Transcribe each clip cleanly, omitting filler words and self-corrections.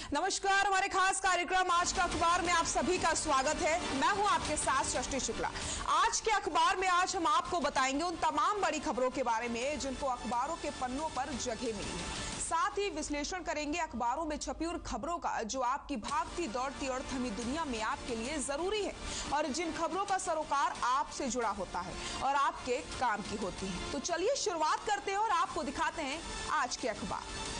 नमस्कार, हमारे खास कार्यक्रम आज का अखबार में आप सभी का स्वागत है। मैं हूं आपके साथ सृष्टि शुक्ला। आज के अखबार में आज हम आपको बताएंगे उन तमाम बड़ी खबरों के बारे में जिनको अखबारों के पन्नों पर जगह मिली है। साथ ही विश्लेषण करेंगे अखबारों में छपी उन खबरों का जो आपकी भागती दौड़ती और थमी दुनिया में आपके लिए जरूरी है और जिन खबरों का सरोकार आपसे जुड़ा होता है और आपके काम की होती है। तो चलिए शुरुआत करते हैं और आपको दिखाते हैं आज के अखबार।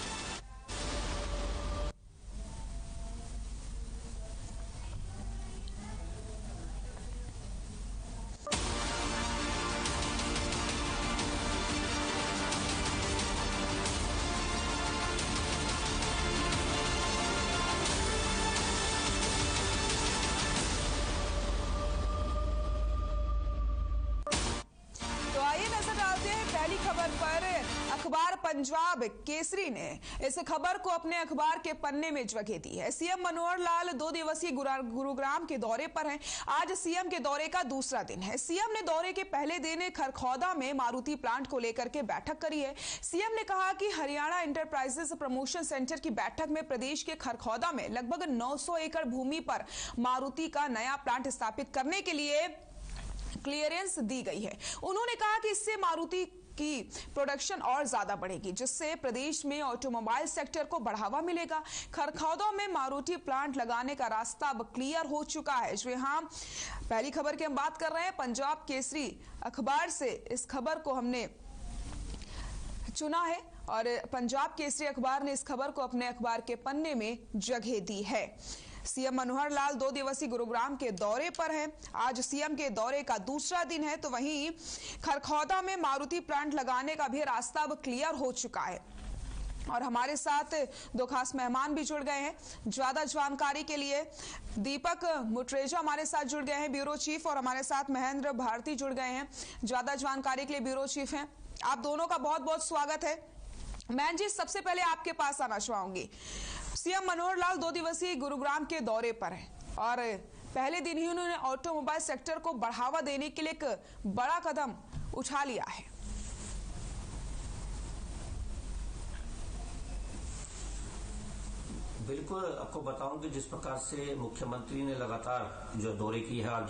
पहली खबर पर अखबार पंजाब केसरी ने इस खबर को अपने अखबार के पन्ने में जगह दी है। सीएम मनोहर लाल 2 दिवसीय गुरुग्राम के दौरे पर हैं। आज सीएम के दौरे का दूसरा दिन है। सीएम ने दौरे के पहले दिन खरखौदा में मारुति प्लांट को लेकर के बैठक करी है। सीएम ने कहा कि हरियाणा इंटरप्राइजेस प्रमोशन सेंटर की बैठक में प्रदेश के खरखौदा में लगभग 900 एकड़ भूमि पर मारुति का नया प्लांट स्थापित करने के लिए क्लियरेंस दी गई है। उन्होंने कहा कि इससे मारुति की प्रोडक्शन और ज्यादा बढ़ेगी, जिससे प्रदेश में ऑटोमोबाइल सेक्टर को बढ़ावा मिलेगा। खरखौदा में मारुति प्लांट लगाने का रास्ता अब क्लियर हो चुका है। जो यहां पहली खबर की हम बात कर रहे हैं पंजाब केसरी अखबार से, इस खबर को हमने चुना है और पंजाब केसरी अखबार ने इस खबर को अपने अखबार के पन्ने में जगह दी है। सीएम मनोहर लाल 2 दिवसीय गुरुग्राम के दौरे पर हैं। आज सीएम के दौरे का दूसरा दिन है, तो वहीं खरखौदा में मारुति प्लांट लगाने का भी रास्ता अब क्लियर हो चुका है। और हमारे साथ 2 खास मेहमान भी जुड़ गए हैं। ज्यादा जानकारी के लिए दीपक मुटरेजा हमारे साथ जुड़ गए हैं, ब्यूरो चीफ, और हमारे साथ महेंद्र भारती जुड़ गए हैं, ज्यादा जानकारी के लिए ब्यूरो चीफ हैं। आप दोनों का बहुत बहुत स्वागत है। मैं जी सबसे पहले आपके पास आना चाहूंगी। सीएम मनोहर लाल 2 दिवसीय गुरुग्राम के दौरे पर हैं और पहले दिन ही उन्होंने ऑटोमोबाइल सेक्टर को बढ़ावा देने के लिए एक बड़ा कदम उठा लिया है। बिल्कुल, आपको बताऊं कि जिस प्रकार से मुख्यमंत्री ने लगातार जो दौरे की है, आज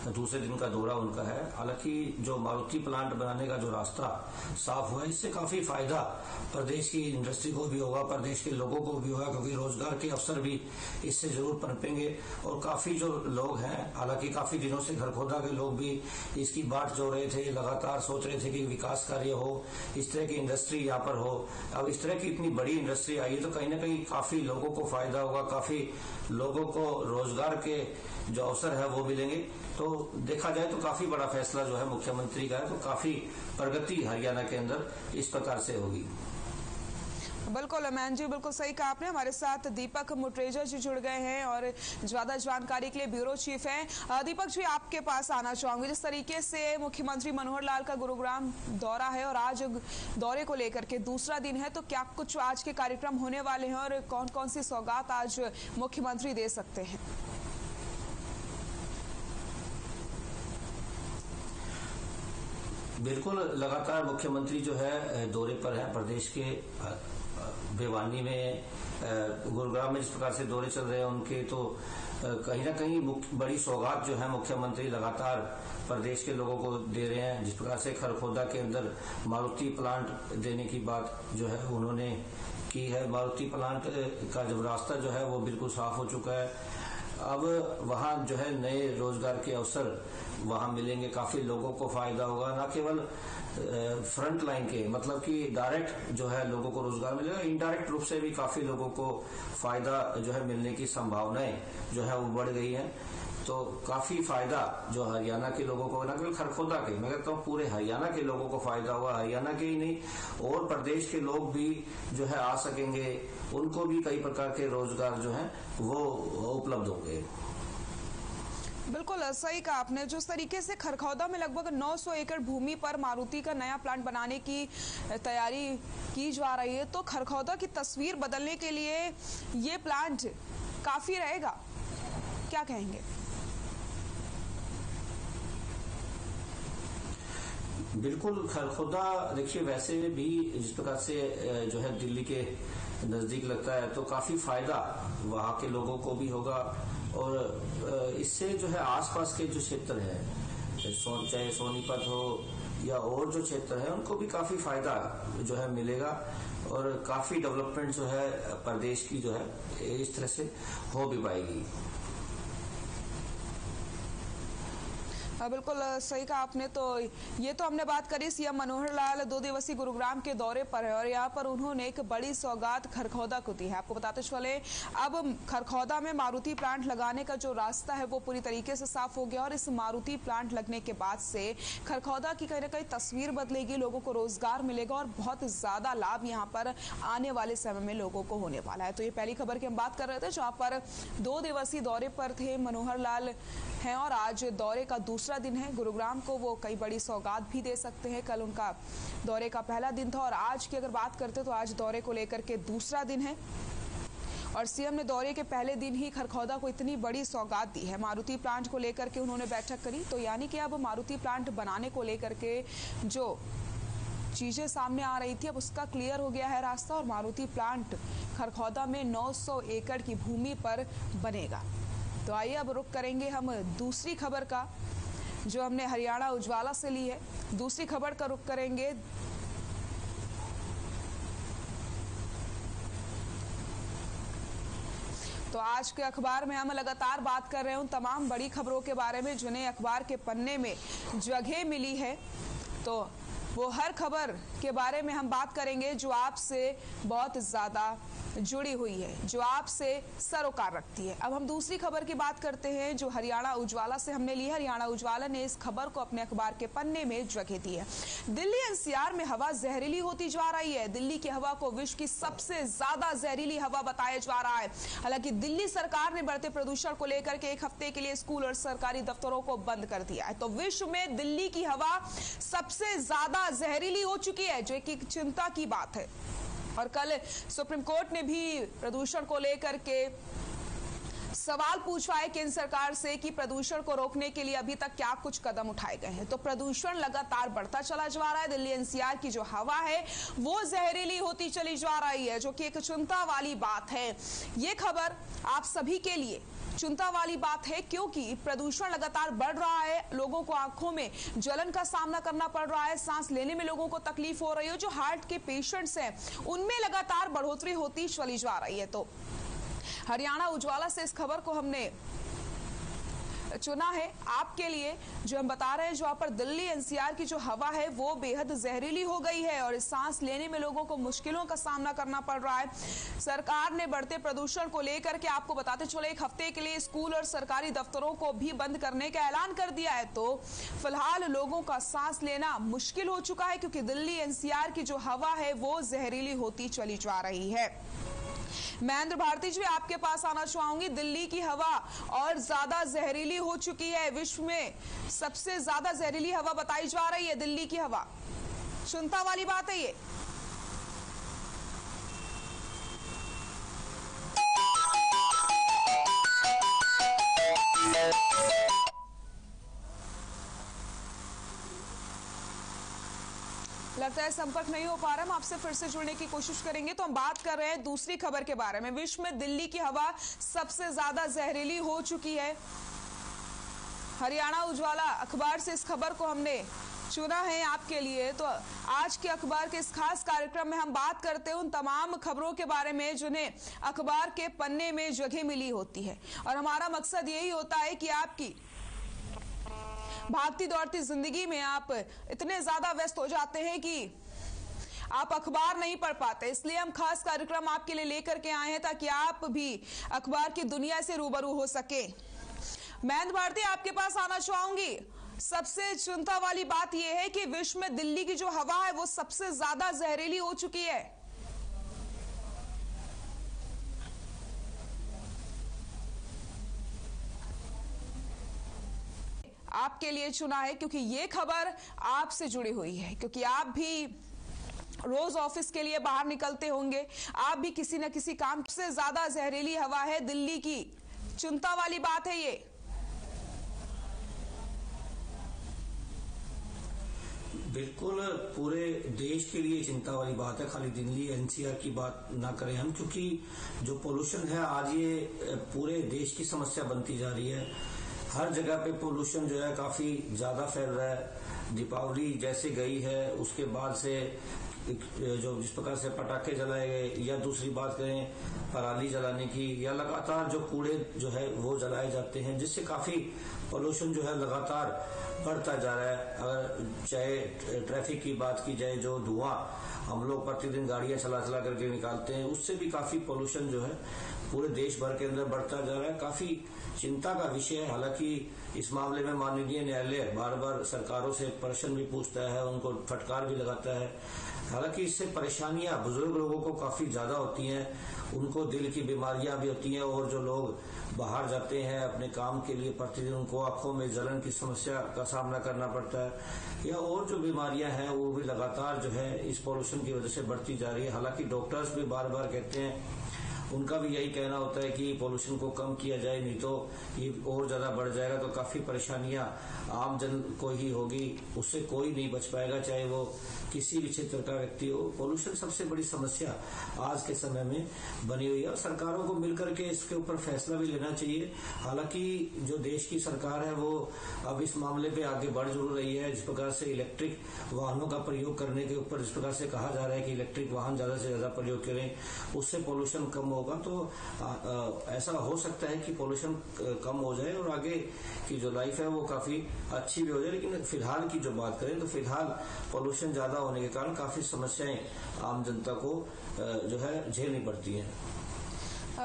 दूसरे दिन का दौरा उनका है। हालांकि जो मारुति प्लांट बनाने का जो रास्ता साफ हुआ है, इससे काफी फायदा प्रदेश की इंडस्ट्री को भी होगा, प्रदेश के लोगों को भी होगा, क्योंकि रोजगार के अवसर भी इससे जरूर पनपेंगे। और काफी जो लोग हैं, हालांकि काफी दिनों से खरखौदा के लोग भी इसकी बाट जोड़ रहे थे, लगातार सोच रहे थे कि विकास कार्य हो, इस तरह की इंडस्ट्री यहाँ पर हो। अब इस तरह की इतनी बड़ी इंडस्ट्री आई है तो कहीं ना कहीं काफी लोगों को फायदा होगा, काफी लोगों को रोजगार के जो अवसर है वो मिलेंगे। तो देखा जाए तो काफी बड़ा फैसला जो है मुख्यमंत्री का है, तो काफी प्रगति हरियाणा के अंदर इस प्रकार से होगी। बिल्कुल अमैन जी, बिल्कुल सही कहा आपने। हमारे साथ दीपक मुटरेजा जी जुड़ गए हैं और ज्यादा जानकारी के लिए ब्यूरो चीफ हैं। दीपक जी, आपके पास आना चाहूंगी। जिस तरीके से मुख्यमंत्री मनोहर लाल का गुरुग्राम दौरा है और आज दौरे को लेकर के दूसरा दिन है, तो क्या कुछ आज के कार्यक्रम होने वाले हैं और कौन कौन सी सौगात आज मुख्यमंत्री दे सकते हैं? बिल्कुल, लगातार मुख्यमंत्री जो है दौरे पर है। प्रदेश के भिवानी में, गुरुग्राम में जिस प्रकार से दौरे चल रहे हैं उनके, तो कहीं ना कहीं बड़ी सौगात जो है मुख्यमंत्री लगातार प्रदेश के लोगों को दे रहे हैं। जिस प्रकार से खरखौदा के अंदर मारुति प्लांट देने की बात जो है उन्होंने की है, मारुति प्लांट का जब रास्ता जो है वो बिल्कुल साफ हो चुका है। अब वहां जो है नए रोजगार के अवसर वहां मिलेंगे, काफी लोगों को फायदा होगा। न केवल फ्रंट लाइन के, मतलब कि डायरेक्ट जो है लोगों को रोजगार मिलेगा, इनडायरेक्ट रूप से भी काफी लोगों को फायदा जो है मिलने की संभावनाएं जो है वो बढ़ गई हैं। तो काफी फायदा जो हरियाणा के लोगों को, न केवल खरखौदा के, मैं कहता हूँ पूरे हरियाणा के लोगों को फायदा हुआ। हरियाणा के ही नहीं और प्रदेश के लोग भी जो है आ सकेंगे, उनको भी कई प्रकार के रोजगार जो है वो उपलब्ध होंगे। बिल्कुल सही कहा आपने। जिस तरीके से खरखौदा में लगभग 900 एकड़ भूमि पर मारुति का नया प्लांट बनाने की तैयारी की जा रही है, तो खरखौदा की तस्वीर बदलने के लिए ये प्लांट काफी रहेगा, क्या कहेंगे? बिल्कुल, खरखौदा देखिए वैसे भी जिस प्रकार से जो है दिल्ली के नजदीक लगता है, तो काफी फायदा वहाँ के लोगों को भी होगा और इससे जो है आसपास के जो क्षेत्र है, चाहे सोनीपत हो या और जो क्षेत्र है, उनको भी काफी फायदा जो है मिलेगा और काफी डेवलपमेंट जो है प्रदेश की जो है इस तरह से हो भी पाएगी। बिल्कुल सही कहा आपने। तो ये तो हमने बात करी सीएम मनोहर लाल 2 दिवसीय गुरुग्राम के दौरे पर है और यहाँ पर उन्होंने एक बड़ी सौगात खरखौदा को दी है। आपको बताते चले अब खरखौदा में मारुति प्लांट लगाने का जो रास्ता है वो पूरी तरीके से साफ हो गया और इस मारुति प्लांट लगने के बाद से खरखौदा की कहीं ना कहीं तस्वीर बदलेगी, लोगों को रोजगार मिलेगा और बहुत ज्यादा लाभ यहाँ पर आने वाले समय में लोगों को होने वाला है। तो ये पहली खबर की हम बात कर रहे थे, जहाँ पर 2 दिवसीय दौरे पर थे मनोहर लाल हैं और आज दौरे का दूसरा दिन है। गुरुग्राम को वो कई बड़ी सौगात भी दे सकते हैं। कल उनका दौरे का पहला दिन था और आज की अगर बात करते तो आज दौरे को लेकर के दूसरा दिन है और सीएम ने दौरे के पहले दिन ही खरखौदा को इतनी बड़ी सौगात दी है। मारुति प्लांट को लेकर के उन्होंने बैठक करी, तो यानी कि अब मारुति प्लांट बनाने को लेकर के जो चीजें सामने आ रही थी अब उसका क्लियर हो गया है रास्ता और मारुति प्लांट खरखौदा में 900 एकड़ की भूमि पर बनेगा। तो आइए अब रुख करेंगे हम दूसरी खबर का, जो हमने हरियाणा उजाला से ली है। दूसरी खबर का रुख करेंगे तो आज के अखबार में हम लगातार बात कर रहे हैं उन तमाम बड़ी खबरों के बारे में जिन्हें अखबार के पन्ने में जगह मिली है। तो वो हर खबर के बारे में हम बात करेंगे जो आपसे बहुत ज्यादा जुड़ी हुई है, जो आपसे सरोकार रखती है। अब हम दूसरी खबर की बात करते हैं जो हरियाणा उजाला से हमने ली है। हरियाणा उजाला ने इस खबर को अपने अखबार के पन्ने में जगह दी है। दिल्ली एनसीआर में हवा जहरीली होती जा रही है। दिल्ली की हवा को विश्व की सबसे ज्यादा जहरीली हवा बताया जा रहा है। हालांकि दिल्ली सरकार ने बढ़ते प्रदूषण को लेकर के 1 हफ्ते के लिए स्कूल और सरकारी दफ्तरों को बंद कर दिया है। तो विश्व में दिल्ली की हवा सबसे ज्यादा जहरीली हो चुकी है, जो एक चिंता की बात है। और कल सुप्रीम कोर्ट ने भी प्रदूषण को लेकर के सवाल पूछा है केंद्र सरकार से कि प्रदूषण को रोकने के लिए अभी तक क्या कुछ कदम उठाए गए हैं। तो प्रदूषण लगातार बढ़ता चला जा रहा है। दिल्ली एनसीआर की जो हवा है वो जहरीली होती चली जा रही है, जो कि एक चिंता वाली बात है। ये खबर आप सभी के लिए चिंता वाली बात है क्योंकि प्रदूषण लगातार बढ़ रहा है। लोगों को आंखों में जलन का सामना करना पड़ रहा है, सांस लेने में लोगों को तकलीफ हो रही है। जो हार्ट के पेशेंट्स हैं उनमें लगातार बढ़ोतरी होती चली जा रही है। तो हरियाणा उजाला से इस खबर को हमने चुना है आपके लिए, जो हम बता रहे हैं जहां पर दिल्ली एनसीआर की जो हवा है वो बेहद जहरीली हो गई है और सांस लेने में लोगों को मुश्किलों का सामना करना पड़ रहा है। सरकार ने बढ़ते प्रदूषण को लेकर के आपको बताते चले 1 हफ्ते के लिए स्कूल और सरकारी दफ्तरों को भी बंद करने का ऐलान कर दिया है। तो फिलहाल लोगों का सांस लेना मुश्किल हो चुका है क्योंकि दिल्ली एनसीआर की जो हवा है वो जहरीली होती चली जा रही है। महेंद्र भारती जी आपके पास आना चाहूंगी। दिल्ली की हवा और ज्यादा जहरीली हो चुकी है। विश्व में सबसे ज्यादा जहरीली हवा बताई जा रही है दिल्ली की हवा। चिंता वाली बात है ये। लगता है संपर्क नहीं हो पा रहा है, हम आपसे फिर से जुड़ने की कोशिश करेंगे। तो हम बात कर रहे हैं दूसरी खबर के बारे में। विश्व में दिल्ली की हवा सबसे ज्यादा जहरीली हो चुकी है। हरियाणा उजाला अखबार से इस खबर को हमने चुना है आपके लिए। तो आज के अखबार के इस खास कार्यक्रम में हम बात करते हैं उन तमाम खबरों के बारे में जिन्हें अखबार के पन्ने में जगह मिली होती है और हमारा मकसद यही होता है कि आपकी भागती दौड़ती जिंदगी में आप इतने ज्यादा व्यस्त हो जाते हैं कि आप अखबार नहीं पढ़ पाते। इसलिए हम खास कार्यक्रम आपके लिए लेकर के आए हैं ताकि आप भी अखबार की दुनिया से रूबरू हो सके। महेंद्र भारती आपके पास आना चाहूंगी। सबसे चिंता वाली बात यह है कि विश्व में दिल्ली की जो हवा है वो सबसे ज्यादा जहरीली हो चुकी है। आपके लिए चुना है क्योंकि ये खबर आपसे जुड़ी हुई है, क्योंकि आप भी रोज ऑफिस के लिए बाहर निकलते होंगे, आप भी किसी न किसी काम से ज्यादा जहरीली हवा है दिल्ली की। चिंता वाली बात है ये। बिल्कुल पूरे देश के लिए चिंता वाली बात है। खाली दिल्ली एनसीआर की बात ना करें हम, क्योंकि जो पोल्यूशन है आज ये पूरे देश की समस्या बनती जा रही है। हर जगह पे पोल्यूशन जो है काफी ज्यादा फैल रहा है। दीपावली जैसे गई है उसके बाद से जो जिस प्रकार से पटाखे जलाए गए, या दूसरी बात करें पराली जलाने की, या लगातार जो कूड़े जो है वो जलाए जाते हैं, जिससे काफी पोल्यूशन जो है लगातार बढ़ता जा रहा है। अगर चाहे ट्रैफिक की बात की जाए, जो धुआं हम लोग प्रतिदिन गाड़ियां चला चला करके निकालते हैं, उससे भी काफी पोल्यूशन जो है पूरे देश भर के अंदर बढ़ता जा रहा है। काफी चिंता का विषय है। हालांकि इस मामले में माननीय न्यायालय बार बार सरकारों से प्रश्न भी पूछता है, उनको फटकार भी लगाता है। हालांकि इससे परेशानियां बुजुर्ग लोगों को काफी ज्यादा होती हैं, उनको दिल की बीमारियां भी होती हैं, और जो लोग बाहर जाते हैं अपने काम के लिए प्रतिदिन उनको आंखों में जलन की समस्या का सामना करना पड़ता है, या और जो बीमारियां हैं वो भी लगातार जो है इस पोल्यूशन की वजह से बढ़ती जा रही है। हालांकि डॉक्टर्स भी बार बार कहते हैं, उनका भी यही कहना होता है कि पोल्यूशन को कम किया जाए, नहीं तो ये और ज्यादा बढ़ जाएगा तो काफी परेशानियां आम जन को ही होगी, उससे कोई नहीं बच पाएगा, चाहे वो किसी भी क्षेत्र का व्यक्ति हो। पोल्यूशन सबसे बड़ी समस्या आज के समय में बनी हुई है, और सरकारों को मिलकर के इसके ऊपर फैसला भी लेना चाहिए। हालांकि जो देश की सरकार है वो अब इस मामले पे आगे बढ़ जरूर रही है। जिस प्रकार से इलेक्ट्रिक वाहनों का प्रयोग करने के ऊपर जिस प्रकार से कहा जा रहा है कि इलेक्ट्रिक वाहन ज्यादा से ज्यादा प्रयोग करें, उससे पोल्यूशन कम होगा, तो ऐसा हो सकता है कि पोल्यूशन कम हो जाए और आगे की जो लाइफ है वो काफी अच्छी भी हो जाए। लेकिन फिलहाल की जो बात करें तो फिलहाल पोल्यूशन ज्यादा होने के कारण काफी समस्याएं आम जनता को जो है झेलनी पड़ती हैं।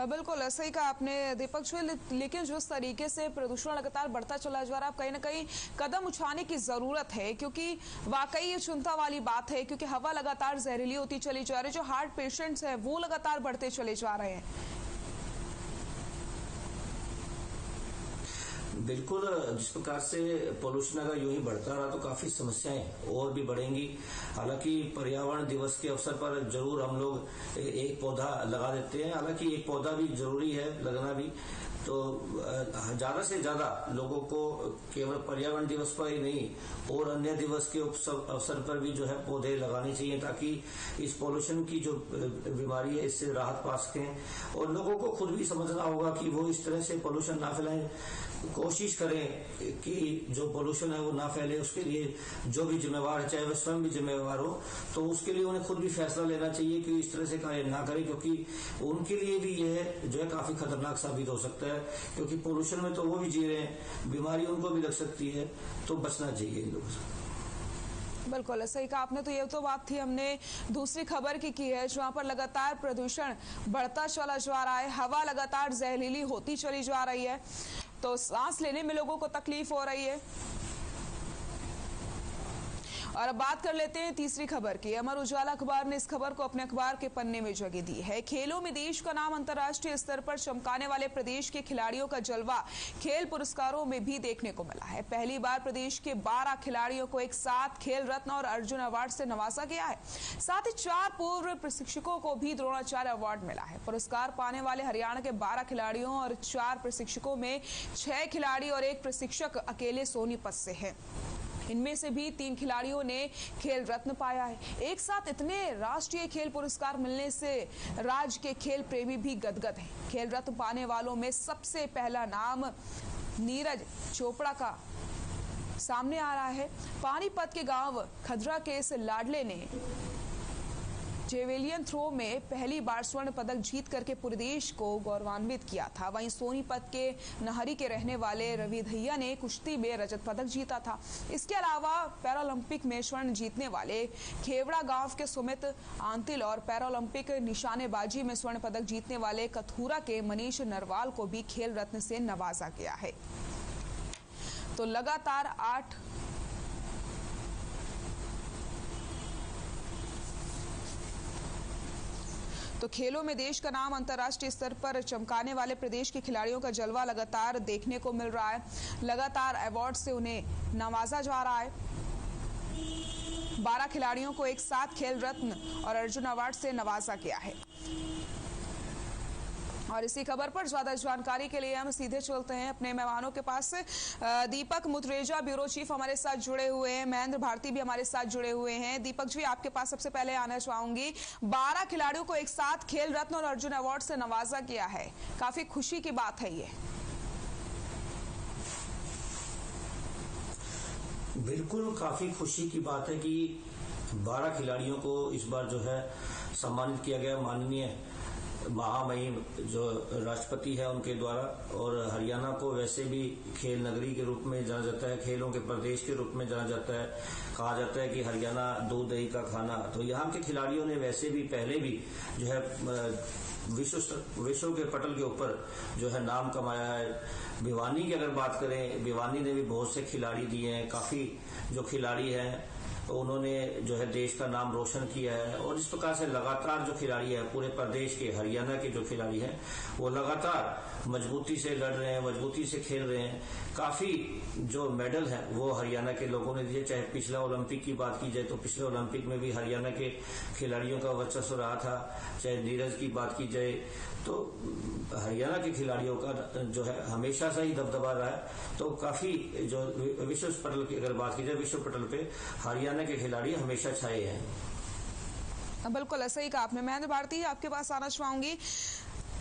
बिल्कुल सही कहा आपने दीपक जी, लेकिन जिस तरीके से प्रदूषण लगातार बढ़ता चला जा रहा है, कहीं ना कहीं कदम उठाने की जरूरत है, क्योंकि वाकई ये चिंता वाली बात है, क्योंकि हवा लगातार जहरीली होती चली जा रही है। जो हार्ट पेशेंट्स हैं वो लगातार बढ़ते चले जा रहे हैं। बिल्कुल, जिस प्रकार से पोल्यूशन अगर यूं ही बढ़ता रहा तो काफी समस्याएं और भी बढ़ेंगी। हालांकि पर्यावरण दिवस के अवसर पर जरूर हम लोग एक पौधा लगा देते हैं। हालांकि एक पौधा भी जरूरी है लगना भी, तो ज्यादा से ज्यादा लोगों को केवल पर्यावरण दिवस पर ही नहीं और अन्य दिवस के अवसर पर भी जो है पौधे लगाने चाहिए, ताकि इस पोल्यूशन की जो बीमारी है इससे राहत पा सकें। और लोगों को खुद भी समझना होगा कि वो इस तरह से पोल्यूशन ना फैलाएं, कोशिश करें कि जो पोल्यूशन है वो ना फैले। उसके लिए जो भी जिम्मेवार है, चाहे वह स्वयं भी जिम्मेवार हो, तो उसके लिए उन्हें खुद भी फैसला लेना चाहिए कि इस तरह से कार्य ना करें, क्योंकि उनके लिए भी यह जो है काफी खतरनाक साबित हो सकता है। क्योंकि पोल्यूशन में तो वो भी जी रहे हैं, बीमारी उनको भी लग सकती है, तो बचना चाहिए इन लोगों से। बिल्कुल सही कहा आपने। तो ये तो बात थी, हमने दूसरी खबर की है, जहां पर लगातार प्रदूषण बढ़ता चला जा रहा है, हवा लगातार जहरीली होती चली जा रही है, तो सांस लेने में लोगों को तकलीफ हो रही है। और अब बात कर लेते हैं तीसरी खबर की। अमर उजाला अखबार ने इस खबर को अपने अखबार के पन्ने में जगह दी है। खेलों में देश का नाम अंतर्राष्ट्रीय स्तर पर चमकाने वाले प्रदेश के खिलाड़ियों का जलवा खेल पुरस्कारों में भी देखने को मिला है। पहली बार प्रदेश के 12 खिलाड़ियों को एक साथ खेल रत्न और अर्जुन अवार्ड से नवाजा गया है। साथ ही 4 पूर्व प्रशिक्षकों को भी द्रोणाचार्य अवार्ड मिला है। पुरस्कार पाने वाले हरियाणा के 12 खिलाड़ियों और 4 प्रशिक्षकों में 6 खिलाड़ी और 1 प्रशिक्षक अकेले सोनीपत से है। इनमें से भी 3 खिलाड़ियों ने खेल रत्न पाया है। एक साथ इतने राष्ट्रीय खेल पुरस्कार मिलने से राज्य के खेल प्रेमी भी गदगद हैं। खेल रत्न पाने वालों में सबसे पहला नाम नीरज चोपड़ा का सामने आ रहा है। पानीपत के गांव खदरा के इस लाडले ने जेवेलियन थ्रो में पहली बार स्वर्ण पदक जीत करके पूरे देश को गौरवान्वित किया था। वहीं सोनीपत के नहरी के रहने वाले रवि धैया ने कुश्ती में रजत पदक जीता था। इसके अलावा पैरालंपिक में स्वर्ण जीतने वाले खेवड़ा गांव के सुमित आंतिल और पैरालंपिक निशानेबाजी में स्वर्ण पदक जीतने वाले कथूरा के मनीष नरवाल को भी खेल रत्न से नवाजा गया है। तो लगातार 8 तो खेलों में देश का नाम अंतर्राष्ट्रीय स्तर पर चमकाने वाले प्रदेश के खिलाड़ियों का जलवा लगातार देखने को मिल रहा है। लगातार अवार्ड से उन्हें नवाजा जा रहा है। 12 खिलाड़ियों को एक साथ खेल रत्न और अर्जुन अवार्ड से नवाजा गया है। और इसी खबर पर ज्यादा जानकारी के लिए हम सीधे चलते हैं अपने मेहमानों के पास। दीपक मुतरेजा ब्यूरो चीफ हमारे साथ जुड़े हुए हैं, महेंद्र भारती भी हमारे साथ जुड़े हुए हैं। दीपक जी, आपके पास सबसे पहले आना चाहूंगी, 12 खिलाड़ियों को एक साथ खेल रत्न और अर्जुन अवार्ड से नवाजा गया है, काफी खुशी की बात है ये। बिल्कुल काफी खुशी की बात है कि 12 खिलाड़ियों को इस बार जो है सम्मानित किया गया माननीय महामहिम जो राष्ट्रपति है उनके द्वारा। और हरियाणा को वैसे भी खेल नगरी के रूप में जाना जाता है, खेलों के प्रदेश के रूप में जाना जाता है। कहा जाता है कि हरियाणा दूध दही का खाना। तो यहाँ के खिलाड़ियों ने वैसे भी पहले भी जो है विश्व के पटल के ऊपर जो है नाम कमाया है। भिवानी की अगर बात करें, भिवानी ने भी बहुत से खिलाड़ी दिए हैं। काफी जो खिलाड़ी हैं तो उन्होंने जो है देश का नाम रोशन किया है। और इस प्रकार से लगातार जो खिलाड़ी है पूरे प्रदेश के, हरियाणा के जो खिलाड़ी हैं वो लगातार मजबूती से लड़ रहे हैं, मजबूती से खेल रहे हैं। काफी जो मेडल हैं वो हरियाणा के लोगों ने दिए। चाहे पिछला ओलंपिक की बात की जाए तो पिछले ओलंपिक में भी हरियाणा के खिलाड़ियों का वर्चस्व रहा था। चाहे नीरज की बात की जाए तो हरियाणा के खिलाड़ियों का जो है हमेशा से ही दबदबा रहा है। तो काफी जो विश्व पटल की अगर बात की जाए, विश्व पटल पे हरियाणा के खिलाड़ी हमेशा छाए हैं। बिल्कुल ऐसा ही कहा आपने। महेंद्र भारती, आपके पास आना चाहूंगी,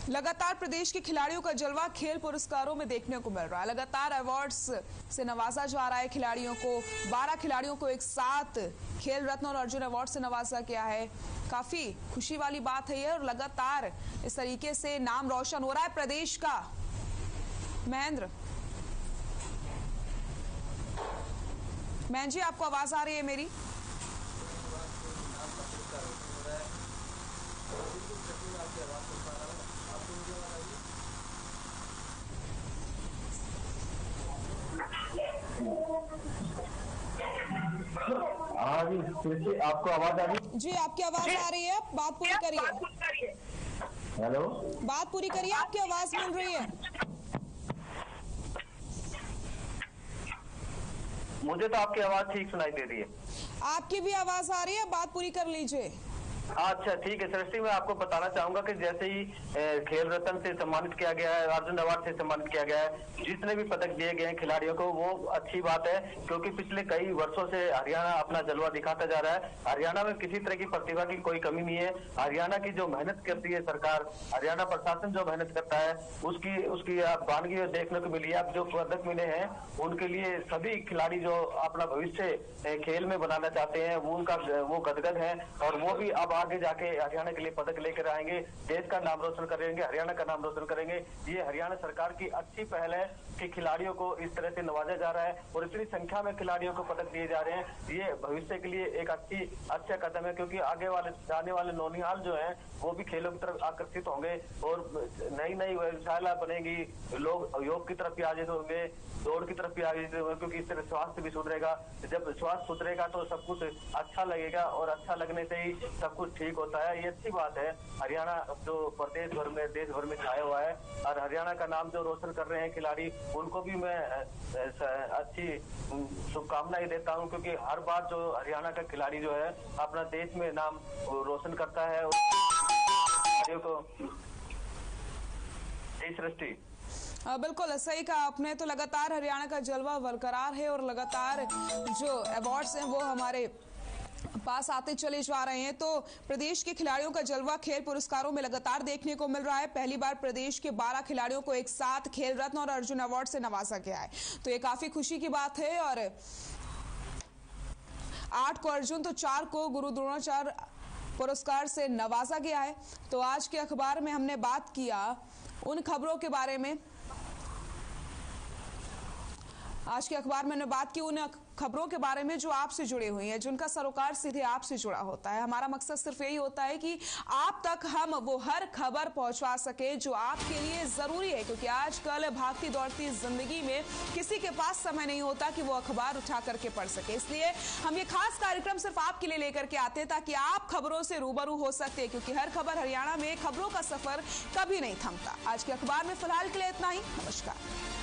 लगातार प्रदेश के खिलाड़ियों का जलवा खेल पुरस्कारों में देखने को मिल रहा है। लगातार अवार्ड्स से नवाजा जा रहा है खिलाड़ियों को। 12 खिलाड़ियों को एक साथ खेल रत्न और अर्जुन अवार्ड से नवाजा गया है, काफी खुशी वाली बात है ये। और लगातार इस तरीके से नाम रोशन हो रहा है प्रदेश का। महेंद्र जी, आपको आवाज आ रही है मेरी? हाँ जी, आपको आवाज आ रही? जी, आपकी आवाज आ रही है, बात पूरी करिए। हेलो, बात पूरी करिए, आपकी आवाज मिल रही है। मुझे तो आपकी आवाज ठीक सुनाई दे रही है। आपकी भी आवाज आ रही है, बात पूरी कर लीजिए। अच्छा ठीक है सृष्टि, मैं आपको बताना चाहूंगा कि जैसे ही खेल रत्न से सम्मानित किया गया है, अर्जुन अवार्ड से सम्मानित किया गया है, जितने भी पदक दिए गए हैं खिलाड़ियों को वो अच्छी बात है। क्योंकि पिछले कई वर्षों से हरियाणा अपना जलवा दिखाता जा रहा है। हरियाणा में किसी तरह की प्रतिभा की कोई कमी नहीं है। हरियाणा की जो मेहनत करती है सरकार, हरियाणा प्रशासन जो मेहनत करता है उसकी वानगी देखने को मिली है। अब जो पदक मिले हैं उनके लिए सभी खिलाड़ी जो अपना भविष्य खेल में बनाना चाहते हैं वो गदगद है। और वो भी अब आगे जाके हरियाणा के लिए पदक लेकर आएंगे, देश का नाम रोशन करेंगे, हरियाणा का नाम रोशन करेंगे। ये हरियाणा सरकार की अच्छी पहल है कि खिलाड़ियों को इस तरह से नवाजा जा रहा है और इतनी संख्या में खिलाड़ियों को पदक दिए जा रहे हैं। ये भविष्य के लिए एक अच्छा कदम है, क्योंकि आने वाले नौनिहाल जो है वो भी खेलों की तरफ आकर्षित होंगे और नई व्यवसायला बनेगी। लोग योग की तरफ भी आगे होंगे, दौड़ की तरफ भी आगे होंगे, क्योंकि इस तरह स्वास्थ्य भी सुधरेगा। जब स्वास्थ्य सुधरेगा तो सब कुछ अच्छा लगेगा और अच्छा लगने से ही सब कुछ ठीक होता है। ये अच्छी बात है। हरियाणा जो प्रदेश भर में, देश भर में छाया हुआ है और हरियाणा का नाम जो रोशन कर रहे हैं खिलाड़ी, उनको भी मैं अच्छी शुभकामनाएं देता हूं। क्योंकि हर बार जो हरियाणा का खिलाड़ी जो है अपना देश में नाम रोशन करता है। सृष्टि बिल्कुल सही कहा आपने। तो लगातार हरियाणा का जलवा बरकरार है और लगातार जो अवार्ड्स हैं वो हमारे पास आते चले जा रहे हैं। तो प्रदेश के खिलाड़ियों का जलवा खेल पुरस्कारों में लगातार देखने को मिल रहा है। पहली बार प्रदेश के 12 खिलाड़ियों को एक साथ खेल रत्न और अर्जुन अवार्ड से नवाजा गया है, तो ये काफी खुशी की बात है। और 8 को अर्जुन तो 4 को गुरु द्रोणाचार्य पुरस्कार से नवाजा गया है। तो आज के अखबार में हमने बात किया उन खबरों के बारे में, आज के अखबार में हमने बात की उन खबरों के बारे में जो आपसे जुड़ी हुई हैं, जिनका सरोकार सीधे आपसे जुड़ा होता है। हमारा मकसद सिर्फ यही होता है कि आप तक हम वो हर खबर पहुंचा सके जो आपके लिए जरूरी है। क्योंकि आजकल भागती दौड़ती जिंदगी में किसी के पास समय नहीं होता कि वो अखबार उठा करके पढ़ सके। इसलिए हम ये खास कार्यक्रम सिर्फ आपके लिए लेकर के आते हैं ताकि आप खबरों से रूबरू हो सकते हैं। क्योंकि हर खबर हरियाणा में खबरों का सफर कभी नहीं थमता। आज के अखबार में फिलहाल के लिए इतना ही। नमस्कार।